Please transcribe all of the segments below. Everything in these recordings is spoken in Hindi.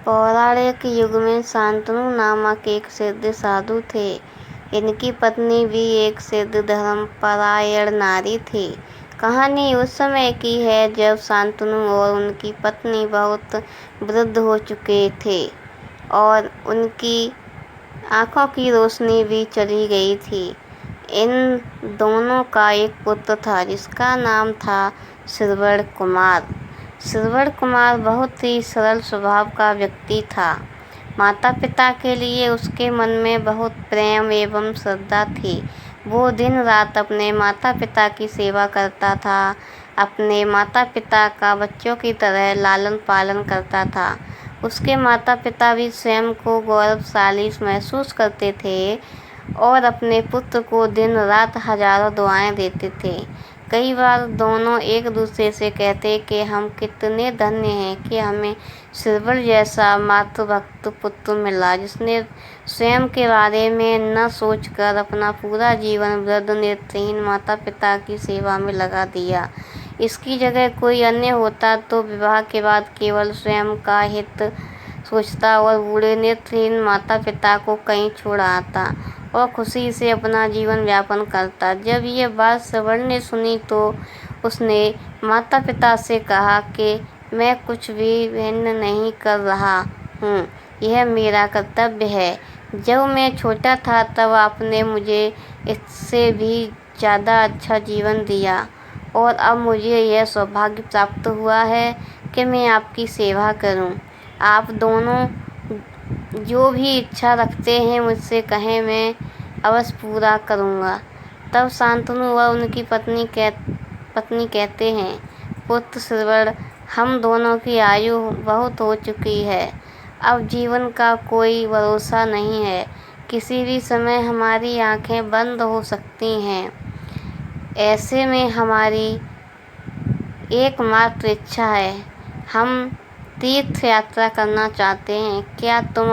पौराणिक युग में शांतनु नामक एक सिद्ध साधु थे। इनकी पत्नी भी एक सिद्ध धर्मपरायण नारी थी। कहानी उस समय की है जब शांतनु और उनकी पत्नी बहुत वृद्ध हो चुके थे और उनकी आंखों की रोशनी भी चली गई थी। इन दोनों का एक पुत्र था जिसका नाम था श्रवण कुमार। श्रवण कुमार बहुत ही सरल स्वभाव का व्यक्ति था। माता पिता के लिए उसके मन में बहुत प्रेम एवं श्रद्धा थी। वो दिन रात अपने माता पिता की सेवा करता था। अपने माता पिता का बच्चों की तरह लालन पालन करता था। उसके माता पिता भी स्वयं को गौरवशाली महसूस करते थे और अपने पुत्र को दिन रात हजारों दुआएं देते थे। कई बार दोनों एक दूसरे से कहते कि हम कितने धन्य हैं कि हमें श्रवण जैसा मातृभक्त पुत्र मिला जिसने स्वयं के बारे में न सोचकर अपना पूरा जीवन वृद्ध नेत्रहीन माता पिता की सेवा में लगा दिया। इसकी जगह कोई अन्य होता तो विवाह के बाद केवल स्वयं का हित सोचता और बूढ़े नेत्रहीन माता पिता को कहीं छोड़ आता और खुशी से अपना जीवन यापन करता। जब ये बात श्रवण ने सुनी तो उसने माता पिता से कहा कि मैं कुछ भी भिन्न नहीं कर रहा हूँ, यह मेरा कर्तव्य है। जब मैं छोटा था तब आपने मुझे इससे भी ज़्यादा अच्छा जीवन दिया और अब मुझे यह सौभाग्य प्राप्त हुआ है कि मैं आपकी सेवा करूं। आप दोनों जो भी इच्छा रखते हैं मुझसे कहें, मैं अवश्य पूरा करूंगा। तब शांतनु व उनकी पत्नी कहते हैं, पुत्र श्रवण, हम दोनों की आयु बहुत हो चुकी है। अब जीवन का कोई भरोसा नहीं है। किसी भी समय हमारी आंखें बंद हो सकती हैं। ऐसे में हमारी एकमात्र इच्छा है, हम तीर्थ यात्रा करना चाहते हैं। क्या तुम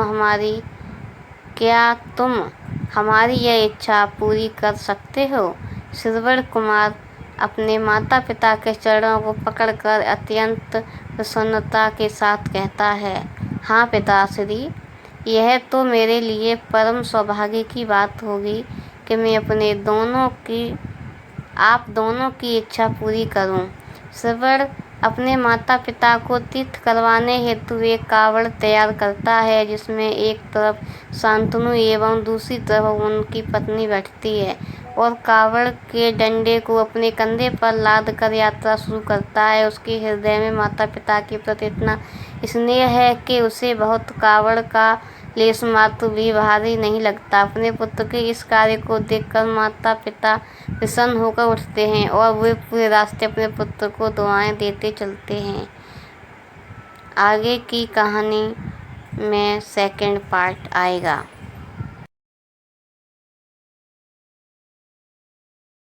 हमारी यह इच्छा पूरी कर सकते हो? श्रवण कुमार अपने माता पिता के चरणों को पकड़कर अत्यंत प्रसन्नता के साथ कहता है, हाँ पिताश्री, यह तो मेरे लिए परम सौभाग्य की बात होगी कि मैं आप दोनों की इच्छा पूरी करूं। श्रवण अपने माता पिता को तीर्थ करवाने हेतु एक कावड़ तैयार करता है जिसमें एक तरफ शांतनु एवं दूसरी तरफ उनकी पत्नी बैठती है और कावड़ के डंडे को अपने कंधे पर लाद कर यात्रा शुरू करता है। उसके हृदय में माता पिता के प्रति इतना स्नेह है कि उसे बहुत कावड़ का लेश मात्र भी भारी नहीं लगता। अपने पुत्र के इस कार्य को देखकर माता पिता प्रसन्न होकर उठते हैं और वे पूरे रास्ते अपने पुत्र को दुआएं देते चलते हैं। आगे की कहानी में सेकंड पार्ट आएगा।